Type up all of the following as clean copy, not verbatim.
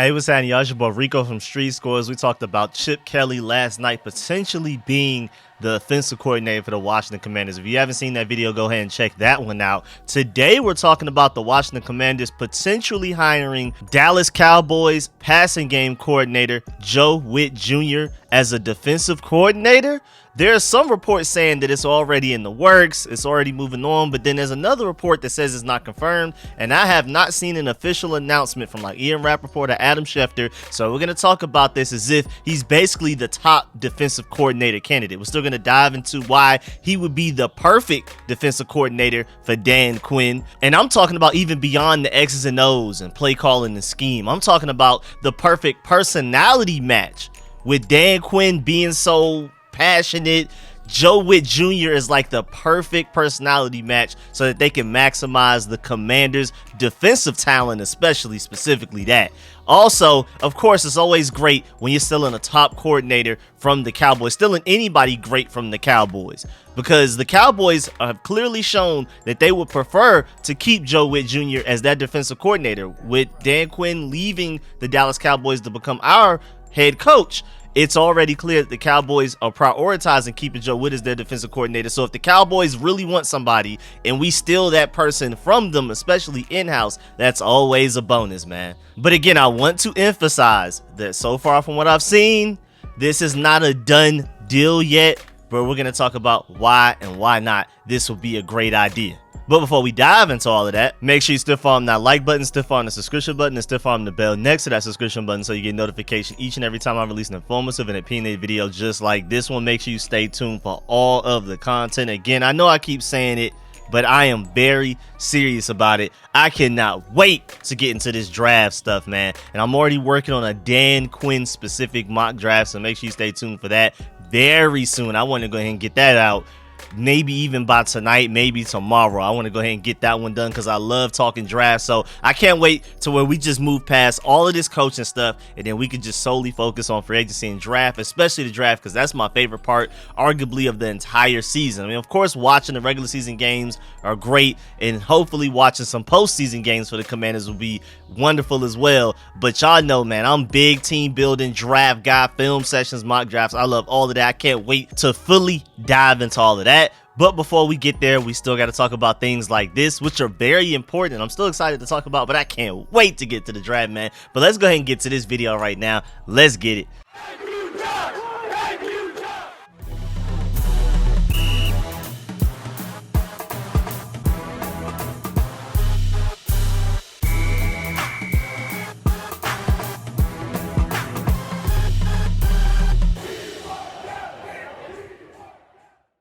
Hey, what's happening, y'all? It's your boy Rico from RicoScores. We talked about Chip Kelly last night potentially being the offensive coordinator for the Washington Commanders. If you haven't seen that video, go ahead and check that one out. Today, we're talking about the Washington Commanders potentially hiring Dallas Cowboys passing game coordinator Joe Whitt Jr. as a defensive coordinator. There are some reports saying that it's already in the works, it's already moving on, but then there's another report that says it's not confirmed, and I have not seen an official announcement from like Ian Rappaport or Adam Schefter, so we're going to talk about this as if he's basically the top defensive coordinator candidate. We're still going to dive into why he would be the perfect defensive coordinator for Dan Quinn, and I'm talking about even beyond the X's and O's and play calling and scheme. I'm talking about the perfect personality match with Dan Quinn being so passionate. Joe Whitt Jr. is like the perfect personality match so that they can maximize the Commanders' defensive talent, especially specifically that. Also, of course, it's always great when you're still in a top coordinator from the Cowboys, still in anybody great from the Cowboys, because the Cowboys have clearly shown that they would prefer to keep Joe Whitt Jr. as that defensive coordinator. With Dan Quinn leaving the Dallas Cowboys to become our head coach, it's already clear that the Cowboys are prioritizing keeping Joe Whitt as their defensive coordinator. So if the Cowboys really want somebody and we steal that person from them, especially in-house, that's always a bonus, man. But again, I want to emphasize that so far from what I've seen, this is not a done deal yet, but we're going to talk about why and why not this will be a great idea. But before we dive into all of that, make sure you stiff arm that like button, stiff arm the subscription button, and stiff arm the bell next to that subscription button so you get notification each and every time I release an informative and opinionated video just like this one. Make sure you stay tuned for all of the content. Again, I know I keep saying it, but I am very serious about it. I cannot wait to get into this draft stuff, man. And I'm already working on a Dan Quinn specific mock draft, so make sure you stay tuned for that very soon. I want to go ahead and get that out. Maybe even by tonight, maybe tomorrow. I want to go ahead and get that one done because I love talking draft. So I can't wait to where we just move past all of this coaching stuff and then we can just solely focus on free agency and draft, especially the draft, because that's my favorite part, arguably, of the entire season. I mean, of course, watching the regular season games are great, and hopefully watching some postseason games for the Commanders will be wonderful as well. But y'all know, man, I'm big team building, draft guy, film sessions, mock drafts. I love all of that. I can't wait to fully dive into all of that. But before we get there, we still got to talk about things like this, which are very important. I'm still excited to talk about, but I can't wait to get to the draft, man. But let's go ahead and get to this video right now. Let's get it.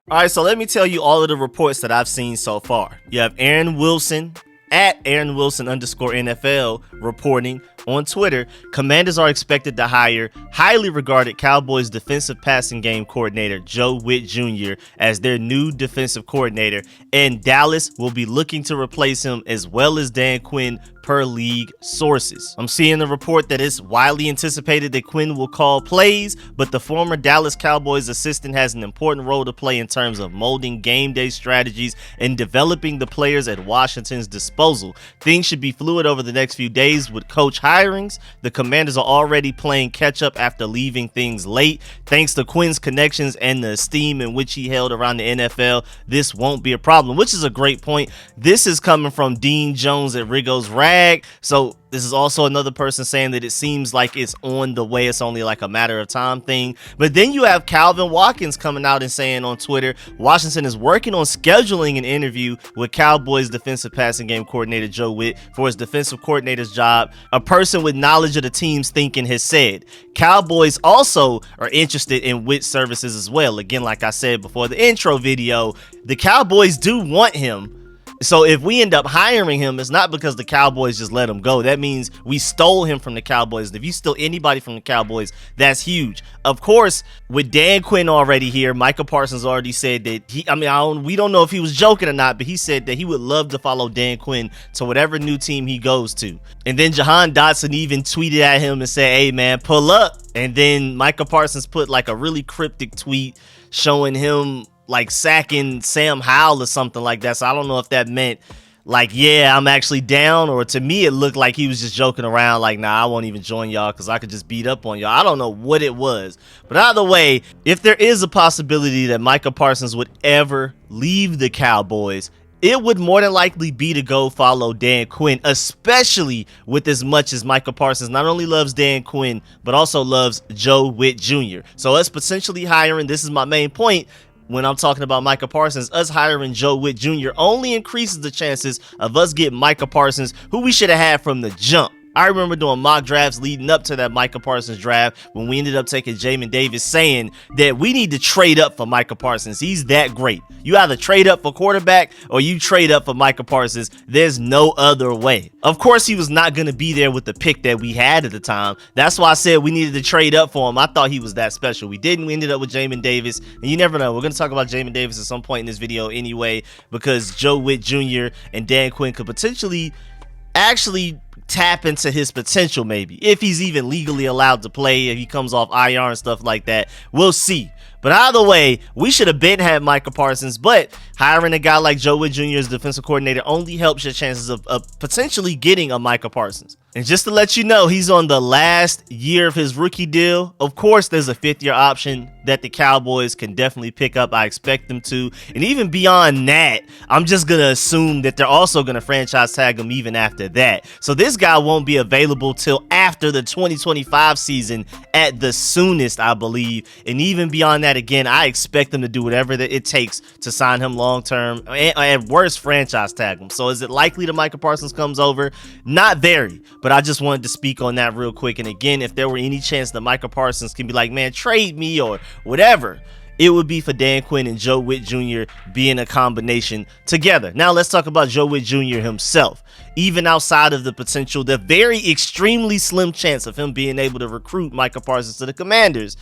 All right, so let me tell you all of the reports that I've seen so far. You have Aaron Wilson at @AaronWilson_NFL reporting on Twitter. Commanders are expected to hire highly regarded Cowboys defensive passing game coordinator Joe Whitt Jr. as their new defensive coordinator, and Dallas will be looking to replace him as well as Dan Quinn, per league sources. I'm seeing the report that it's widely anticipated that Quinn will call plays, but the former Dallas Cowboys assistant has an important role to play in terms of molding game day strategies and developing the players at Washington's disposal. Things should be fluid over the next few days with coach hirings. The Commanders are already playing catch up after leaving things late. Thanks to Quinn's connections and the esteem in which he held around the NFL, this won't be a problem, which is a great point. This is coming from Dean Jones at Rigo's Rag. So this is also another person saying that it seems like it's on the way. It's only like a matter of time thing. But then you have Calvin Watkins coming out and saying on Twitter, Washington is working on scheduling an interview with Cowboys defensive passing game coordinator Joe Whitt for his defensive coordinator's job. A person with knowledge of the team's thinking has said. Cowboys also are interested in Whitt's services as well. Again, like I said before the intro video, the Cowboys do want him. So if we end up hiring him, it's not because the Cowboys just let him go. That means we stole him from the Cowboys. If you steal anybody from the Cowboys, that's huge. Of course, with Dan Quinn already here, Micah Parsons already said that we don't know if he was joking or not, but he said that he would love to follow Dan Quinn to whatever new team he goes to. And then Jahan Dotson even tweeted at him and said, hey man, pull up. And then Micah Parsons put like a really cryptic tweet showing him like sacking Sam Howell or something like that. So I don't know if that meant like, yeah, I'm actually down, or to me it looked like he was just joking around like, nah, I won't even join y'all because I could just beat up on y'all. I don't know what it was, but either way, if there is a possibility that Micah Parsons would ever leave the Cowboys, it would more than likely be to go follow Dan Quinn, especially with as much as Micah Parsons not only loves Dan Quinn, but also loves Joe Whitt Jr. So us potentially hiring, this is my main point when I'm talking about Micah Parsons, us hiring Joe Whitt Jr. only increases the chances of us getting Micah Parsons, who we should have had from the jump. I remember doing mock drafts leading up to that Micah Parsons draft when we ended up taking Jamin Davis, saying that we need to trade up for Micah Parsons. He's that great. You either trade up for quarterback or you trade up for Micah Parsons. There's no other way. Of course, he was not going to be there with the pick that we had at the time. That's why I said we needed to trade up for him. I thought he was that special. We didn't. We ended up with Jamin Davis. And you never know. We're going to talk about Jamin Davis at some point in this video anyway, because Joe Whitt Jr. and Dan Quinn could potentially actually tap into his potential, maybe if he's even legally allowed to play, if he comes off IR and stuff like that. We'll see. But either way, we should have been had Micah Parsons, but hiring a guy like Joe Whitt Jr. as defensive coordinator only helps your chances of potentially getting a Micah Parsons. And just to let you know, he's on the last year of his rookie deal. Of course, there's a fifth-year option that the Cowboys can definitely pick up. I expect them to. And even beyond that, I'm just going to assume that they're also going to franchise tag him even after that. So this guy won't be available till after the 2025 season at the soonest, I believe. And even beyond that, again, I expect them to do whatever it takes to sign him long-term, and at worst, franchise tag him. So is it likely that Micah Parsons comes over? Not very. But I just wanted to speak on that real quick. And again, if there were any chance that Micah Parsons can be like, man, trade me or whatever, it would be for Dan Quinn and Joe Whitt Jr. being a combination together. Now let's talk about Joe Whitt Jr. himself. Even outside of the potential, the very extremely slim chance of him being able to recruit Micah Parsons to the Commanders,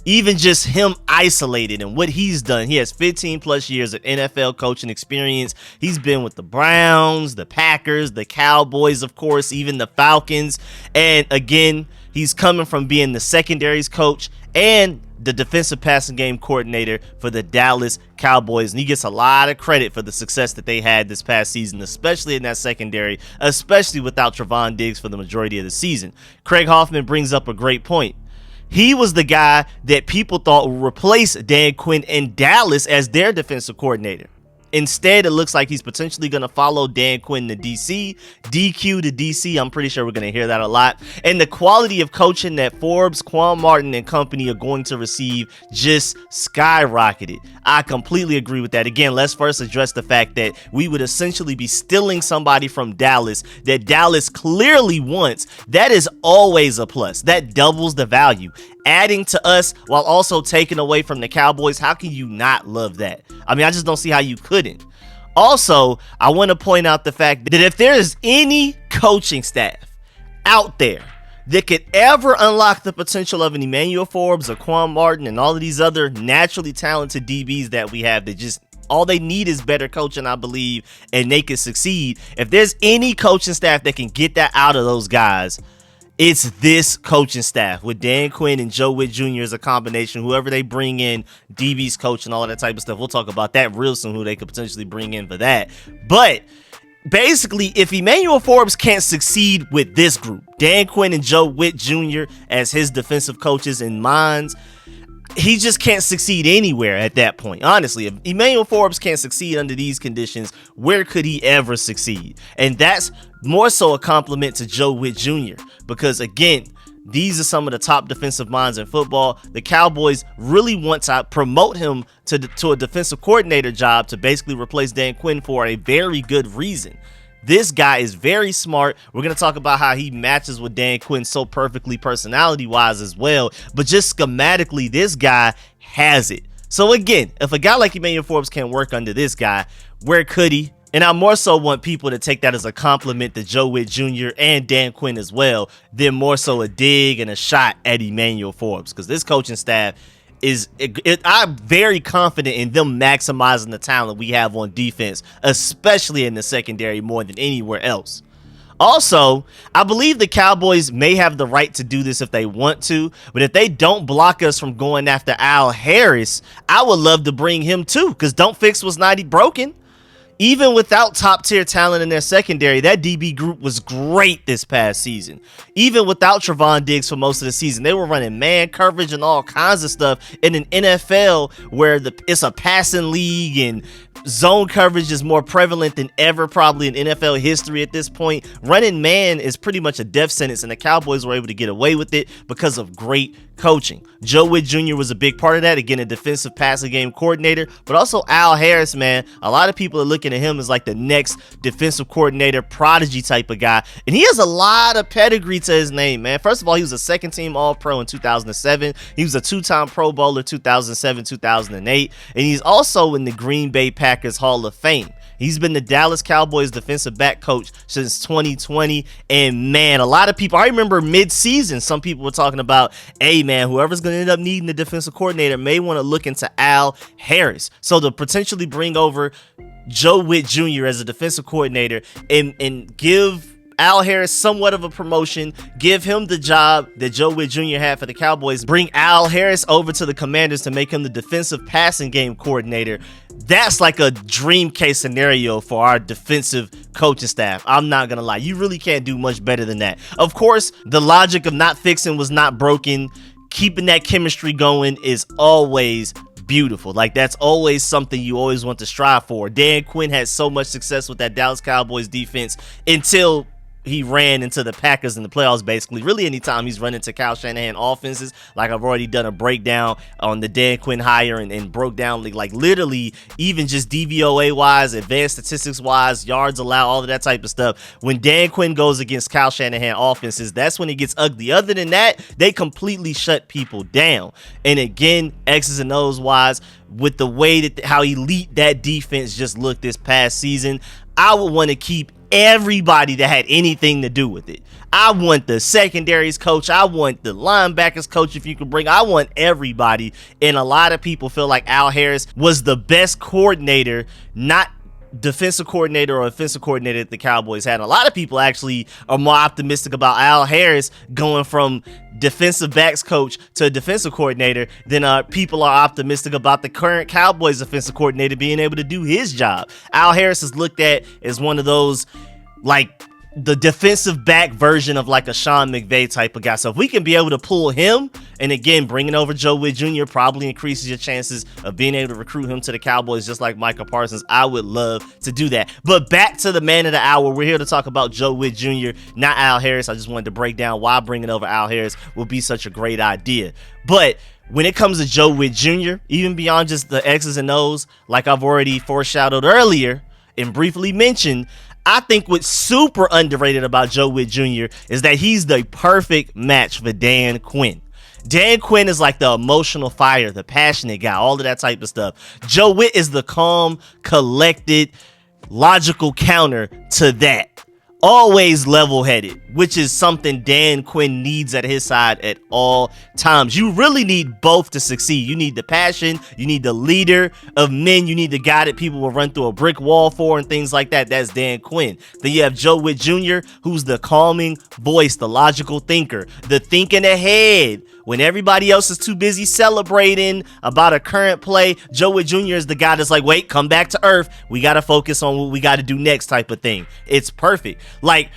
even just him isolated and what he's done. He has 15 plus years of NFL coaching experience. He's been with the Browns, the Packers, the Cowboys, of course, even the Falcons. And again, he's coming from being the secondaries coach and the defensive passing game coordinator for the Dallas Cowboys. And he gets a lot of credit for the success that they had this past season, especially in that secondary, especially without Trevon Diggs for the majority of the season. Craig Hoffman brings up a great point. He was the guy that people thought would replace Dan Quinn in Dallas as their defensive coordinator. Instead, it looks like he's potentially going to follow Dan Quinn to DC, DQ to DC. I'm pretty sure we're going to hear that a lot. And the quality of coaching that Forbes, Quan Martin, and company are going to receive just skyrocketed. I completely agree with that. Again, let's first address the fact that we would essentially be stealing somebody from Dallas that Dallas clearly wants. That is always a plus. That doubles the value. Adding to us while also taking away from the Cowboys, how can you not love that? I mean, I just don't see how you couldn't. Also, I want to point out the fact that if there is any coaching staff out there that could ever unlock the potential of an Emmanuel Forbes or Quan Martin and all of these other naturally talented DBs that we have, that just all they need is better coaching, I believe, and they can succeed. If there's any coaching staff that can get that out of those guys, it's this coaching staff with Dan Quinn and Joe Whitt Jr. as a combination. Whoever they bring in, DB's coach and all of that type of stuff. We'll talk about that real soon, who they could potentially bring in for that. But basically, if Emmanuel Forbes can't succeed with this group, Dan Quinn and Joe Whitt Jr. as his defensive coaches and minds, he just can't succeed anywhere at that point. Honestly, if Emmanuel Forbes can't succeed under these conditions, where could he ever succeed? And that's more so a compliment to Joe Whitt Jr. because, again, these are some of the top defensive minds in football. The Cowboys really want to promote him to a defensive coordinator job to basically replace Dan Quinn for a very good reason. This guy is very smart. We're going to talk about how he matches with Dan Quinn so perfectly personality-wise as well. But just schematically, this guy has it. So again, if a guy like Emmanuel Forbes can't work under this guy, where could he? And I more so want people to take that as a compliment to Joe Whitt Jr. and Dan Quinn as well, than more so a dig and a shot at Emmanuel Forbes. Because this coaching staff I'm very confident in them maximizing the talent we have on defense, especially in the secondary more than anywhere else. Also, I believe the Cowboys may have the right to do this if they want to, but if they don't block us from going after Al Harris, I would love to bring him too, because don't fix what's not broken. Even without top tier talent in their secondary, that DB group was great this past season. Even without Trevon Diggs for most of the season, they were running man coverage and all kinds of stuff in an NFL where it's a passing league and zone coverage is more prevalent than ever probably in NFL history at this point. Running man is pretty much a death sentence, and the Cowboys were able to get away with it because of great coaching. Joe Whitt Jr. was a big part of that. Again, a defensive passing game coordinator, but also Al Harris, man. A lot of people are looking at him as like the next defensive coordinator prodigy type of guy, and he has a lot of pedigree to his name, man. First of all, he was a second team All-Pro in 2007. He was a two-time Pro Bowler 2007, 2008, and he's also in the Green Bay Packers Hall of Fame. He's been the Dallas Cowboys defensive back coach since 2020. And man, a lot of people, I remember mid-season, some people were talking about, hey man, whoever's going to end up needing the defensive coordinator may want to look into Al Harris. So to potentially bring over Joe Whitt Jr. as a defensive coordinator and give Al Harris somewhat of a promotion, give him the job that Joe Whitt Jr. had for the Cowboys, bring Al Harris over to the Commanders to make him the defensive passing game coordinator. That's like a dream case scenario for our defensive coaching staff. I'm not gonna lie, you really can't do much better than that. Of course, the logic of not fixing was not broken. Keeping that chemistry going is always beautiful. Like, that's always something you always want to strive for. Dan Quinn had so much success with that Dallas Cowboys defense until he ran into the Packers in the playoffs. Basically, really anytime he's run into Kyle Shanahan offenses, like I've already done a breakdown on the Dan Quinn hire and broke down like literally even just DVOA wise, advanced statistics wise, yards allowed, all of that type of stuff. When Dan Quinn goes against Kyle Shanahan offenses, that's when it gets ugly. Other than that, they completely shut people down. And again, X's and O's wise, with the way that how elite that defense just looked this past season, I would want to keep everybody that had anything to do with it. I want the secondaries coach. I want the linebackers coach, if you can bring. I want everybody. And a lot of people feel like Al Harris was the best coordinator, not defensive coordinator or offensive coordinator that the Cowboys had. A lot of people actually are more optimistic about Al Harris going from defensive backs coach to a defensive coordinator than people are optimistic about the current Cowboys offensive coordinator being able to do his job. Al Harris is looked at as one of those, like, the defensive back version of like a Sean McVay type of guy. So if we can be able to pull him, and again, bringing over Joe Whitt Jr. probably increases your chances of being able to recruit him to the Cowboys just like Micah Parsons. I would love to do that. But back to the man of the hour. We're here to talk about Joe Whitt Jr., not Al Harris. I just wanted to break down why bringing over Al Harris would be such a great idea. But when it comes to Joe Whitt Jr., even beyond just the X's and O's, like I've already foreshadowed earlier and briefly mentioned, I think what's super underrated about Joe Whitt Jr. is that he's the perfect match for Dan Quinn. Dan Quinn is like the emotional fire, the passionate guy, all of that type of stuff. Joe Whitt is the calm, collected, logical counter to that. Always level-headed, which is something Dan Quinn needs at his side at all times. You really need both to succeed. You need the passion, you need the leader of men, you need the guy that people will run through a brick wall for and things like that. That's Dan Quinn. Then you have Joe Whitt Jr., who's the calming voice, the logical thinker, the thinking ahead. When everybody else is too busy celebrating about a current play, Joe Whitt Jr. is the guy that's like, wait, come back to earth. We got to focus on what we got to do next type of thing. It's perfect. Like,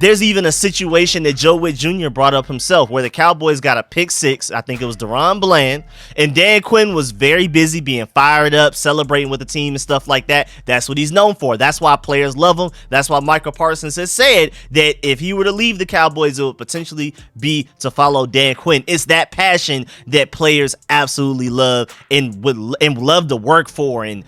there's even a situation that Joe Whitt Jr. brought up himself where the Cowboys got a pick six. I think it was DaRon Bland. And Dan Quinn was very busy being fired up, celebrating with the team and stuff like that. That's what he's known for. That's why players love him. That's why Micah Parsons has said that if he were to leave the Cowboys, it would potentially be to follow Dan Quinn. It's that passion that players absolutely love and would love to work for and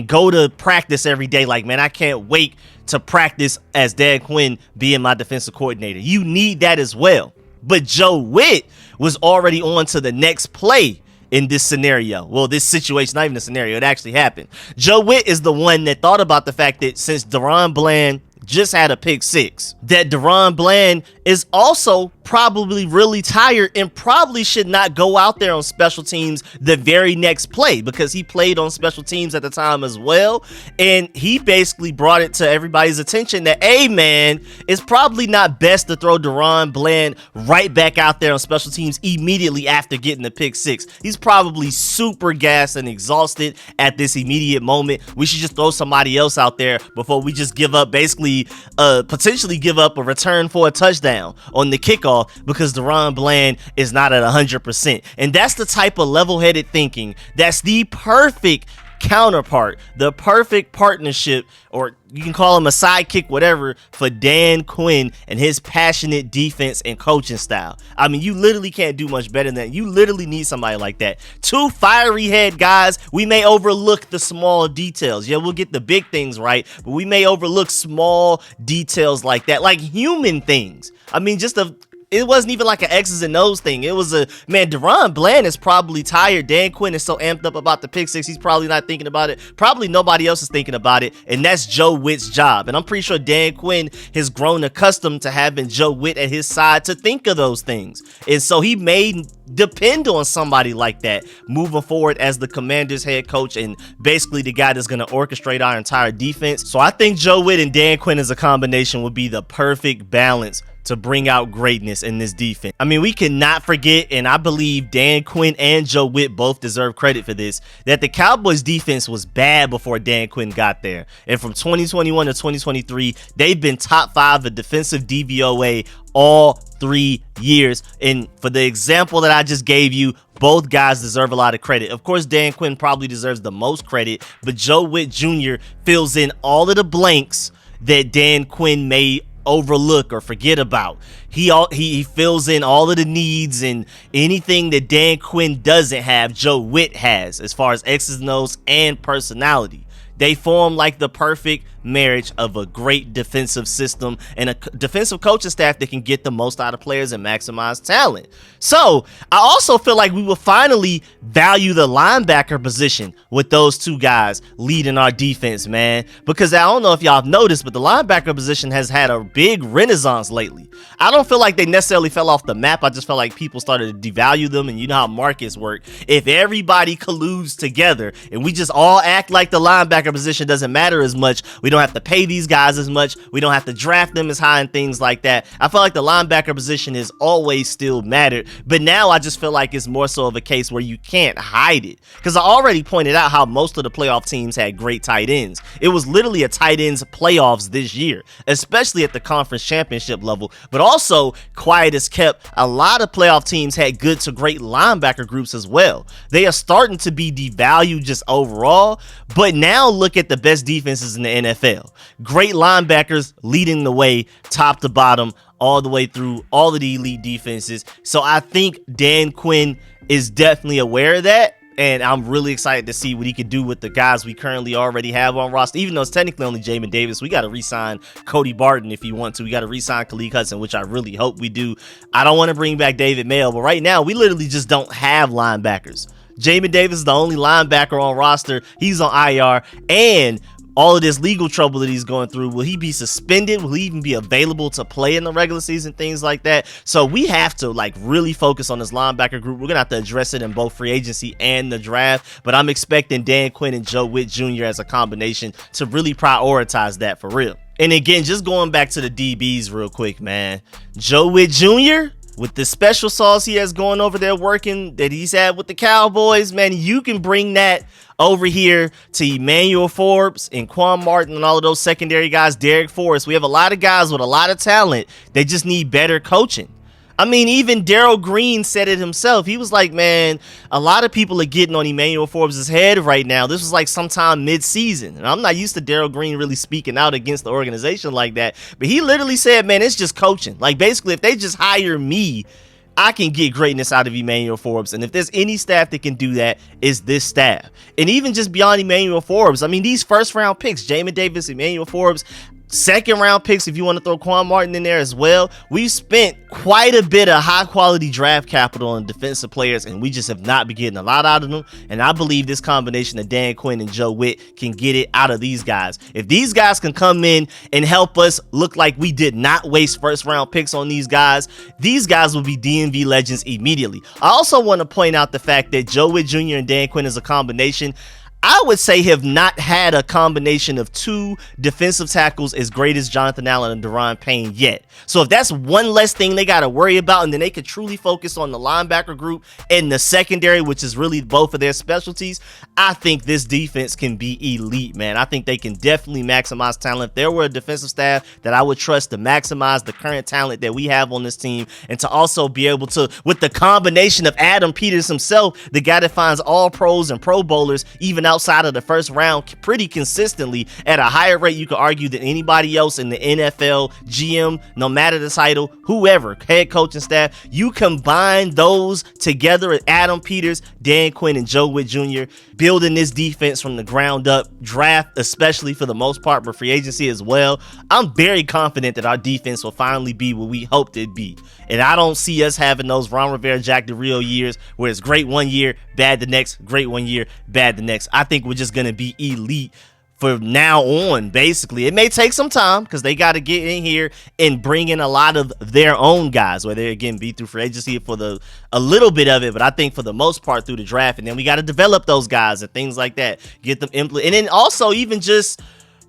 go to practice every day. Like, man, I can't wait to practice as Dan Quinn being my defensive coordinator. You need that as well. But Joe Whitt was already on to the next play in this scenario. Well, this situation, not even a scenario, it actually happened. Joe Whitt is the one that thought about the fact that since DaRon Bland just had a pick six, that DaRon Bland is also probably really tired and probably should not go out there on special teams the very next play, because he played on special teams at the time as well. And he basically brought it to everybody's attention that, hey man, it's probably not best to throw DaRon Bland right back out there on special teams immediately after getting the pick six. He's probably super gassed and exhausted at this immediate moment. We should just throw somebody else out there before we just give up, basically potentially give up a return for a touchdown on the kickoff, because DaRon Bland is not at 100%. And that's the type of level-headed thinking that's the perfect counterpart, the perfect partnership, or you can call him a sidekick, whatever, for Dan Quinn and his passionate defense and coaching style. I mean, you literally can't do much better than that. You literally need somebody like that. Two fiery head guys. We may overlook the small details. Yeah, we'll get the big things right, but we may overlook small details like that, like human things. I mean, it wasn't even like an X's and O's thing. It was man, DaRon Bland is probably tired. Dan Quinn is so amped up about the pick six, he's probably not thinking about it. Probably nobody else is thinking about it, and that's Joe Whitt's job. And I'm pretty sure Dan Quinn has grown accustomed to having Joe Whitt at his side to think of those things. And so he may depend on somebody like that moving forward as the Commanders head coach and basically the guy that's going to orchestrate our entire defense. So I think Joe Whitt and Dan Quinn as a combination would be the perfect balance to bring out greatness in this defense. I mean, we cannot forget, and I believe Dan Quinn and Joe Whitt both deserve credit for this, that the Cowboys defense was bad before Dan Quinn got there. And from 2021 to 2023, they've been top 5 of defensive DVOA all 3 years. And for the example that I just gave you, both guys deserve a lot of credit. Of course, Dan Quinn probably deserves the most credit, but Joe Whitt Jr. fills in all of the blanks that Dan Quinn may overlook or forget about. He fills in all of the needs, and anything that Dan Quinn doesn't have, Joe Whitt has, as far as X's and O's and personality. They form like the perfect marriage of a great defensive system and a defensive coaching staff that can get the most out of players and maximize talent. So I also feel like we will finally value the linebacker position with those two guys leading our defense, man, because I don't know if y'all have noticed, but the linebacker position has had a big renaissance lately. I don't feel like they necessarily fell off the map. I just felt like people started to devalue them, and you know how markets work. If everybody colludes together and we just all act like the linebacker position doesn't matter as much, we don't have to pay these guys as much, we don't have to draft them as high and things like that. I feel like the linebacker position has always still mattered, but now I just feel like it's more so of a case where you can't hide it, because I already pointed out how most of the playoff teams had great tight ends. It was literally a tight ends playoffs this year, especially at the conference championship level. But also, quiet as kept, a lot of playoff teams had good to great linebacker groups as well. They are starting to be devalued just overall, but now look at the best defenses in the NFL. Great linebackers leading the way top to bottom, all the way through all of the elite defenses. So I think Dan Quinn is definitely aware of that, and I'm really excited to see what he could do with the guys we currently already have on roster. Even though it's technically only Jamin Davis, we got to re-sign Cody Barton if you want to. We got to re-sign Khalid Hudson, which I really hope we do. I don't want to bring back David Mayo, but right now we literally just don't have linebackers. Jamin Davis is the only linebacker on roster. He's on IR, and all of this legal trouble that he's going through, will he be suspended? Will he even be available to play in the regular season? Things like that. So we have to really focus on this linebacker group. We're going to have to address it in both free agency and the draft, but I'm expecting Dan Quinn and Joe Whitt Jr. as a combination to really prioritize that for real. And again, just going back to the DBs real quick, man. Joe Whitt Jr., with the special sauce he has going over there working that he's had with the Cowboys, man, you can bring that over here to Emmanuel Forbes and Quan Martin and all of those secondary guys, Derek Forrest. We have a lot of guys with a lot of talent. They just need better coaching. I mean, even Darryl Green said it himself. He was like, man, a lot of people are getting on Emmanuel Forbes' head right now. This was like sometime mid-season. And I'm not used to Darryl Green really speaking out against the organization like that. But he literally said, man, it's just coaching. Like, basically, if they just hire me, I can get greatness out of Emmanuel Forbes. And if there's any staff that can do that, it's this staff. And even just beyond Emmanuel Forbes, I mean, these first-round picks, Jamin Davis, Emmanuel Forbes, second round picks if you want to throw Quan Martin in there as well. We've spent quite a bit of high quality draft capital on defensive players, and we just have not been getting a lot out of them. And I believe this combination of Dan Quinn and Joe Whitt can get it out of these guys. If these guys can come in and help us look like we did not waste first round picks on these guys will be DMV legends immediately. I also want to point out the fact that Joe Whitt Jr. and Dan Quinn as a combination, I would say, have not had a combination of two defensive tackles as great as Jonathan Allen and Daron Payne yet. So if that's one less thing they got to worry about, and then they could truly focus on the linebacker group and the secondary, which is really both of their specialties, I think this defense can be elite, man. I think they can definitely maximize talent. If there were a defensive staff that I would trust to maximize the current talent that we have on this team, and to also be able to, with the combination of Adam Peters himself, the guy that finds all pros and pro bowlers, even outside of the first round pretty consistently at a higher rate, you could argue, than anybody else in the NFL, GM, no matter the title, whoever, head coaching staff, you combine those together with Adam Peters, Dan Quinn, and Joe Whitt Jr., building this defense from the ground up, draft especially for the most part, but free agency as well. I'm very confident that our defense will finally be what we hoped it'd be. And I don't see us having those Ron Rivera, Jack Del Rio years where it's great one year, bad the next, great one year, bad the next. I think we're just going to be elite for now on, basically. It may take some time because they got to get in here and bring in a lot of their own guys, whether again be through free agency for a little bit of it, but I think for the most part through the draft. And then we got to develop those guys and things like that, get them and then also even just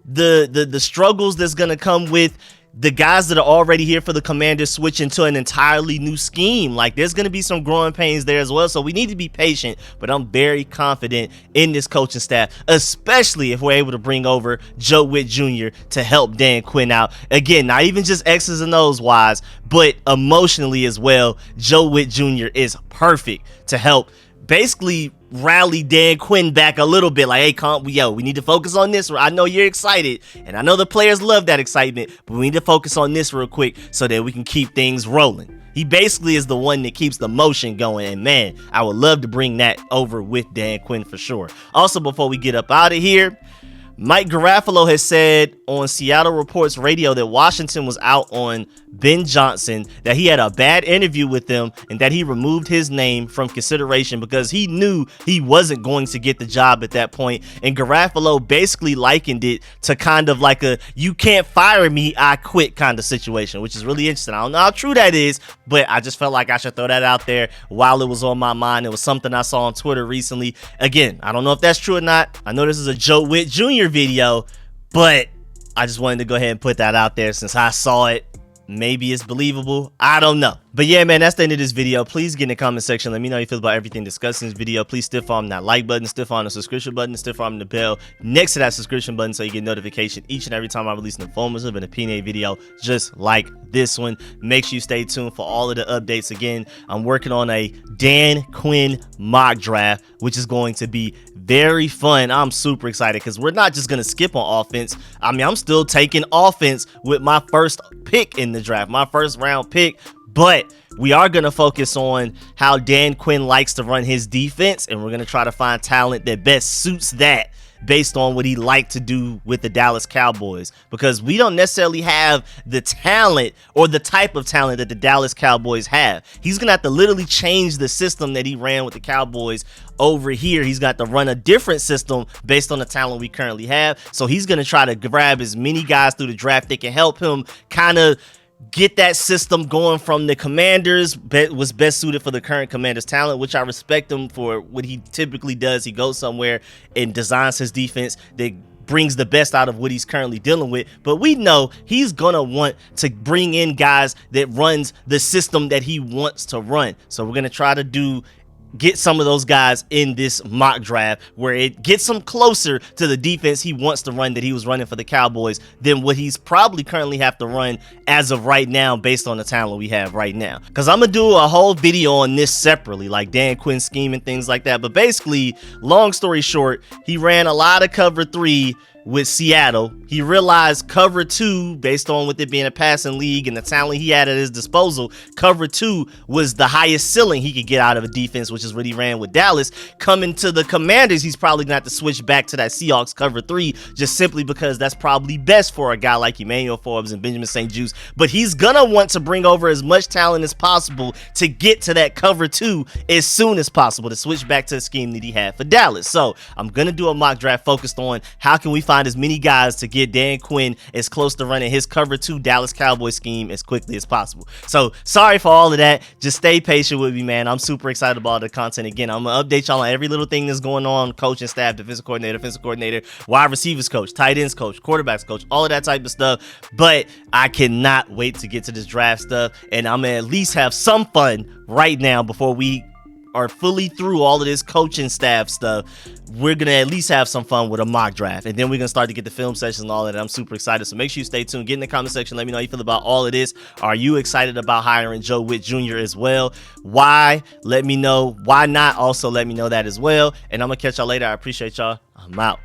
the struggles that's going to come with the guys that are already here for the Commanders switch into an entirely new scheme. Like, there's going to be some growing pains there as well. So we need to be patient, but I'm very confident in this coaching staff, especially if we're able to bring over Joe Whitt Jr. to help Dan Quinn out. Again, not even just X's and O's wise, but emotionally as well. Joe Whitt Jr. is perfect to help basically rally Dan Quinn back a little bit. Like, hey, we need to focus on this. I know you're excited, and I know the players love that excitement, but we need to focus on this real quick so that we can keep things rolling. He basically is the one that keeps the motion going, and man, I would love to bring that over with Dan Quinn for sure. Also, before we get up out of here, Mike Garafolo has said on Seattle Reports Radio that Washington was out on Ben Johnson, that he had a bad interview with them, and that he removed his name from consideration because he knew he wasn't going to get the job at that point. And Garafolo basically likened it to kind of like a "you can't fire me, I quit" kind of situation, which is really interesting. I don't know how true that is, but I just felt like I should throw that out there while it was on my mind. It was something I saw on Twitter recently. Again, I don't know if that's true or not. I know this is a Joe Whitt Jr. video, but I just wanted to go ahead and put that out there since I saw it. Maybe it's believable. I don't know. But yeah, man, that's the end of this video. Please get in the comment section. Let me know how you feel about everything discussed in this video. Please stiff arm that like button, stiff arm the subscription button, stiff arm the bell next to that subscription button so you get notification each and every time I release an informative and opinionated video just like this one. Make sure you stay tuned for all of the updates. Again, I'm working on a Dan Quinn mock draft, which is going to be very fun. I'm super excited because we're not just going to skip on offense. I mean, I'm still taking offense with my first pick in the draft, my first round pick. But we are going to focus on how Dan Quinn likes to run his defense, and we're going to try to find talent that best suits that based on what he liked to do with the Dallas Cowboys, because we don't necessarily have the talent or the type of talent that the Dallas Cowboys have. He's going to have to literally change the system that he ran with the Cowboys over here. He's got to run a different system based on the talent we currently have. So he's going to try to grab as many guys through the draft that can help him kind of get that system going from the Commanders. Was best suited for the current Commanders talent, which I respect him for what he typically does. He goes somewhere and designs his defense that brings the best out of what he's currently dealing with. But we know he's gonna want to bring in guys that runs the system that he wants to run. So we're gonna try to get some of those guys in this mock draft where it gets him closer to the defense he wants to run that he was running for the Cowboys than what he's probably currently have to run as of right now based on the talent we have right now. Because I'm gonna do a whole video on this separately, like Dan Quinn's scheme and things like that. But basically, long story short, he ran a lot of cover 3 with Seattle. He realized cover 2, based on with it being a passing league and the talent he had at his disposal, cover 2 was the highest ceiling he could get out of a defense, which is what he ran with Dallas. Coming to the Commanders, he's probably going to have to switch back to that Seahawks cover 3, just simply because that's probably best for a guy like Emmanuel Forbes and Benjamin St-Juste. But he's going to want to bring over as much talent as possible to get to that cover 2 as soon as possible, to switch back to the scheme that he had for Dallas. So I'm going to do a mock draft focused on how can we find as many guys to get Dan Quinn as close to running his cover 2 Dallas Cowboys scheme as quickly as possible. So sorry for all of that. Just stay patient with me, man. I'm super excited about the content. Again, I'm going to update y'all on every little thing that's going on, coaching staff, defensive coordinator, wide receivers coach, tight ends coach, quarterbacks coach, all of that type of stuff. But I cannot wait to get to this draft stuff, and I'm going to at least have some fun right now before we are fully through all of this coaching staff stuff. We're going to at least have some fun with a mock draft, and then we're going to start to get the film sessions and all that. I'm super excited, so make sure you stay tuned. Get in the comment section. Let me know how you feel about all of this. Are you excited about hiring Joe Whitt Jr. as well? Why? Let me know. Why not? Also, let me know that as well, and I'm going to catch y'all later. I appreciate y'all. I'm out.